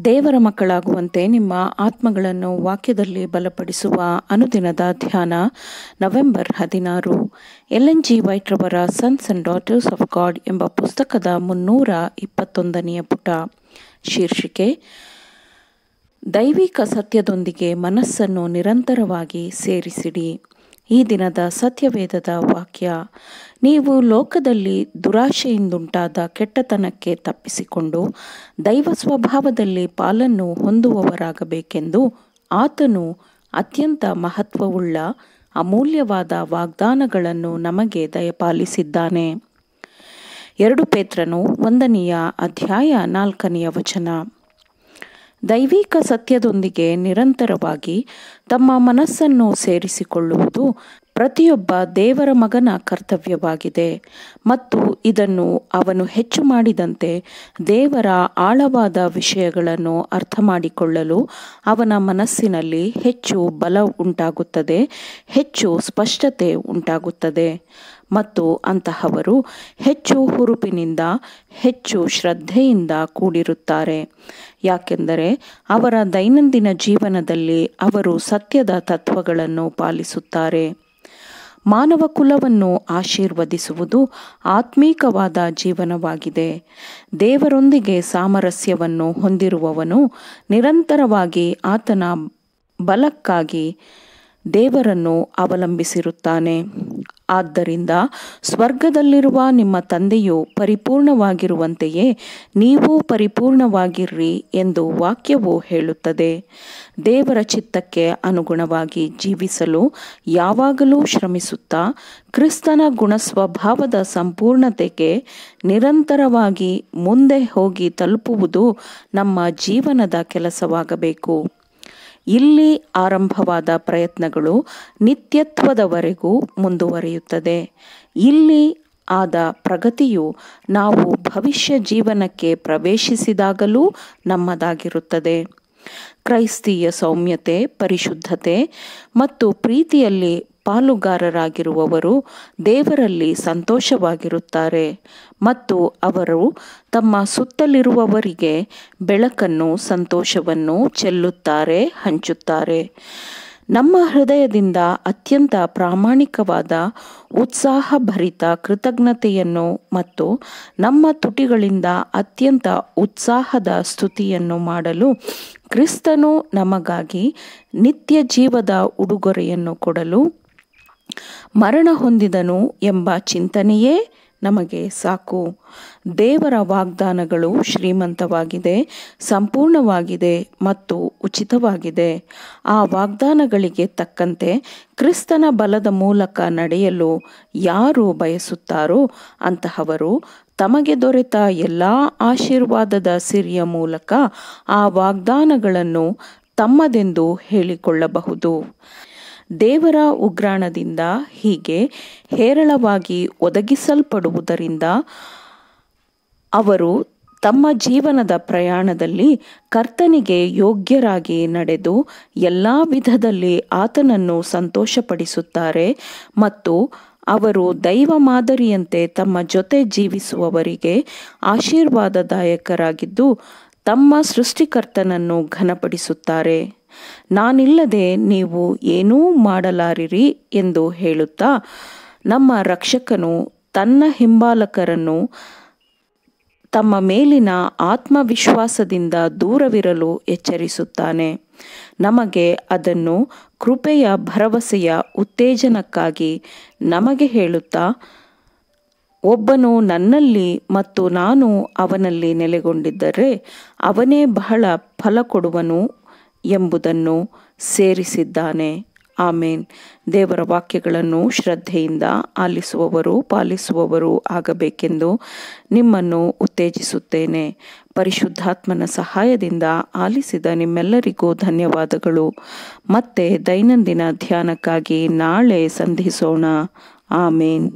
ದೇವರ ಮಕ್ಕಳಾಗುವಂತೆ ನಿಮ್ಮ ಆತ್ಮಗಳನ್ನು ವಾಕ್ಯದಲ್ಲಿ ಬಲಪಡಿಸುವ ಅನುದಿನದ ಧ್ಯಾನ ನವೆಂಬರ್ 16. ಎಲ್.ಎನ್. ಜಿ. ವೈಟ್ ರವರ sons and daughters of god ಎಂಬ ಪುಸ್ತಕದ 321ನೇ ಪುಟ. ಶೀರ್ಷಿಕೆ: ದೈವಿಕ ಸತ್ಯದೊಂದಿಗೆ ಮನಸ್ಸನ್ನು ನಿರಂತರವಾಗಿ ಸೇರಿಸಿಡಿ. ಈ ದಿನದ ಸತ್ಯವೇದದ ವಾಕ್ಯ: ನೀವು ಲೋಕದಲ್ಲಿ ದುರಾಶೆಯಿಂದುಂಟಾದ ಕೆಟ್ಟತನಕ್ಕೆ ತಪ್ಪಿಸಿಕೊಂಡು ದೈವ ಸ್ವಭಾವದಲ್ಲಿ ಪಾಲನ್ನು ಹೊಂದುವವರಾಗಬೇಕೆಂದು ಆತನು ಅತ್ಯಂತ ಮಹತ್ವವುಳ್ಳ ಅಮೂಲ್ಯವಾದ ವಾಗ್ದಾನಗಳನ್ನು ನಮಗೆ ದಯಪಾಲಿಸಿದ್ದಾನೆ. 2 ಪೇತ್ರನು 1ನೇ ಅಧ್ಯಾಯ 4ನೇ ವಚನ. ದೈವಿಕ ಸತ್ಯದೊಂದಿಗೆ ನಿರಂತರವಾಗಿ ತಮ್ಮ ಮನಸ್ಸನ್ನು ಸೇರಿಸಿಕೊಳ್ಳುವುದು ಪ್ರತಿಯೊಬ್ಬ ದೇವರ ಮಗನ ಕರ್ತವ್ಯವಾಗಿದೆ ಮತ್ತು ಇದನ್ನು ಅವನು ಹೆಚ್ಚು ಮಾಡಿದಂತೆ ದೇವರ ಆಳವಾದ ವಿಷಯಗಳನ್ನು ಅರ್ಥ ಮಾಡಿಕೊಳ್ಳಲು ಅವನ ಮನಸ್ಸಿನಲ್ಲಿ ಹೆಚ್ಚು ಬಲ ಉಂಟಾಗುತ್ತದೆ, ಹೆಚ್ಚು ಸ್ಪಷ್ಟತೆ ಉಂಟಾಗುತ್ತದೆ ಮತ್ತು ಅಂತಹವರು ಹೆಚ್ಚು ಹುರುಪಿನಿಂದ, ಹೆಚ್ಚು ಶ್ರದ್ಧೆಯಿಂದ ಕೂಡಿರುತ್ತಾರೆ. ಯಾಕೆಂದರೆ ಅವರ ದೈನಂದಿನ ಜೀವನದಲ್ಲಿ ಅವರು ಸತ್ಯದ ತತ್ವಗಳನ್ನು ಪಾಲಿಸುತ್ತಾರೆ. ಮಾನವ ಕುಲವನ್ನು ಆಶೀರ್ವದಿಸುವುದು ಆತ್ಮೀಕವಾದ ಜೀವನವಾಗಿದೆ. ದೇವರೊಂದಿಗೆ ಸಾಮರಸ್ಯವನ್ನು ಹೊಂದಿರುವವನು ನಿರಂತರವಾಗಿ ಆತನ ಬಲಕ್ಕಾಗಿ ದೇವರನ್ನು ಅವಲಂಬಿಸಿರುತ್ತಾನೆ. ಆದ್ದರಿಂದ ಸ್ವರ್ಗದಲ್ಲಿರುವ ನಿಮ್ಮ ತಂದೆಯು ಪರಿಪೂರ್ಣವಾಗಿರುವಂತೆಯೇ ನೀವು ಪರಿಪೂರ್ಣವಾಗಿರ್ರಿ ಎಂದು ವಾಕ್ಯವು ಹೇಳುತ್ತದೆ. ದೇವರ ಚಿತ್ತಕ್ಕೆ ಅನುಗುಣವಾಗಿ ಜೀವಿಸಲು ಯಾವಾಗಲೂ ಶ್ರಮಿಸುತ್ತಾ ಕ್ರಿಸ್ತನ ಗುಣಸ್ವಭಾವದ ಸಂಪೂರ್ಣತೆಗೆ ನಿರಂತರವಾಗಿ ಮುಂದೆ ಹೋಗಿ ತಲುಪುವುದು ನಮ್ಮ ಜೀವನದ ಕೆಲಸವಾಗಬೇಕು. ಇಲ್ಲಿ ಆರಂಭವಾದ ಪ್ರಯತ್ನಗಳು ನಿತ್ಯತ್ವದವರೆಗೂ ಮುಂದುವರಿಯುತ್ತದೆ. ಇಲ್ಲಿ ಆದ ಪ್ರಗತಿಯು ನಾವು ಭವಿಷ್ಯ ಜೀವನಕ್ಕೆ ಪ್ರವೇಶಿಸಿದಾಗಲೂ ನಮ್ಮದಾಗಿರುತ್ತದೆ. ಕ್ರೈಸ್ತೀಯ ಸೌಮ್ಯತೆ, ಪರಿಶುದ್ಧತೆ ಮತ್ತು ಪ್ರೀತಿಯಲ್ಲಿ ಪಾಲುಗಾರರಾಗಿರುವವರು ದೇವರಲ್ಲಿ ಸಂತೋಷವಾಗಿರುತ್ತಾರೆ ಮತ್ತು ಅವರು ತಮ್ಮ ಸುತ್ತಲಿರುವವರಿಗೆ ಬೆಳಕನ್ನು, ಸಂತೋಷವನ್ನು ಚೆಲ್ಲುತ್ತಾರೆ, ಹಂಚುತ್ತಾರೆ. ನಮ್ಮ ಹೃದಯದಿಂದ ಅತ್ಯಂತ ಪ್ರಾಮಾಣಿಕವಾದ ಉತ್ಸಾಹಭರಿತ ಕೃತಜ್ಞತೆಯನ್ನು ಮತ್ತು ನಮ್ಮ ತುಟಿಗಳಿಂದ ಅತ್ಯಂತ ಉತ್ಸಾಹದ ಸ್ತುತಿಯನ್ನು ಮಾಡಲು ಕ್ರಿಸ್ತನು ನಮಗಾಗಿ ನಿತ್ಯ ಜೀವದ ಉಡುಗೊರೆಯನ್ನು ಕೊಡಲು ಮರಣ ಹೊಂದಿದನು ಎಂಬ ಚಿಂತನೆಯೇ ನಮಗೆ ಸಾಕು. ದೇವರ ವಾಗ್ದಾನಗಳು ಶ್ರೀಮಂತವಾಗಿದೆ, ಸಂಪೂರ್ಣವಾಗಿದೆ ಮತ್ತು ಉಚಿತವಾಗಿದೆ. ಆ ವಾಗ್ದಾನಗಳಿಗೆ ತಕ್ಕಂತೆ ಕ್ರಿಸ್ತನ ಬಲದ ಮೂಲಕ ನಡೆಯಲು ಯಾರು ಬಯಸುತ್ತಾರೋ ಅಂತಹವರು ತಮಗೆ ದೊರೆತ ಎಲ್ಲ ಆಶೀರ್ವಾದದ ಸಿರಿಯ ಮೂಲಕ ಆ ವಾಗ್ದಾನಗಳನ್ನು ತಮ್ಮದೆಂದು ಹೇಳಿಕೊಳ್ಳಬಹುದು. ದೇವರ ಉಗ್ರಾಣದಿಂದ ಹೀಗೆ ಹೇರಳವಾಗಿ ಒದಗಿಸಲ್ಪಡುವುದರಿಂದ ಅವರು ತಮ್ಮ ಜೀವನದ ಪ್ರಯಾಣದಲ್ಲಿ ಕರ್ತನಿಗೆ ಯೋಗ್ಯರಾಗಿ ನಡೆದು ಎಲ್ಲ ವಿಧದಲ್ಲಿ ಆತನನ್ನು ಸಂತೋಷಪಡಿಸುತ್ತಾರೆ ಮತ್ತು ಅವರು ದೈವ ಮಾದರಿಯಂತೆ ತಮ್ಮ ಜೊತೆ ಜೀವಿಸುವವರಿಗೆ ಆಶೀರ್ವಾದದಾಯಕರಾಗಿದ್ದು ತಮ್ಮ ಸೃಷ್ಟಿಕರ್ತನನ್ನು ಘನಪಡಿಸುತ್ತಾರೆ. ನಾನಿಲ್ಲದೆ ನೀವು ಏನೂ ಮಾಡಲಾರಿರಿ ಎಂದು ಹೇಳುತ್ತಾ ನಮ್ಮ ರಕ್ಷಕನು ತನ್ನ ಹಿಂಬಾಲಕರನ್ನು ತಮ್ಮ ಮೇಲಿನ ಆತ್ಮವಿಶ್ವಾಸದಿಂದ ದೂರವಿರಲು ಎಚ್ಚರಿಸುತ್ತಾನೆ. ನಮಗೆ ಅದನ್ನು ಕೃಪೆಯ ಭರವಸೆಯ ಉತ್ತೇಜನಕ್ಕಾಗಿ ನಮಗೆ ಹೇಳುತ್ತಾ, ಒಬ್ಬನು ನನ್ನಲ್ಲಿ ಮತ್ತು ನಾನು ಅವನಲ್ಲಿ ನೆಲೆಗೊಂಡಿದ್ದರೆ ಅವನೇ ಬಹಳ ಫಲ ಕೊಡುವನು ಎಂಬುದನ್ನು ಸೇರಿಸಿದ್ದಾನೆ. ಆಮೇನ್. ದೇವರ ವಾಕ್ಯಗಳನ್ನು ಶ್ರದ್ಧೆಯಿಂದ ಆಲಿಸುವವರು, ಪಾಲಿಸುವವರು ಆಗಬೇಕೆಂದು ನಿಮ್ಮನ್ನು ಉತ್ತೇಜಿಸುತ್ತೇನೆ. ಪರಿಶುದ್ಧಾತ್ಮನ ಸಹಾಯದಿಂದ ಆಲಿಸಿದ ನಿಮ್ಮೆಲ್ಲರಿಗೂ ಧನ್ಯವಾದಗಳು. ಮತ್ತೆ ದೈನಂದಿನ ಧ್ಯಾನಕ್ಕಾಗಿ ನಾಳೆ ಸಂಧಿಸೋಣ. ಆಮೇನ್.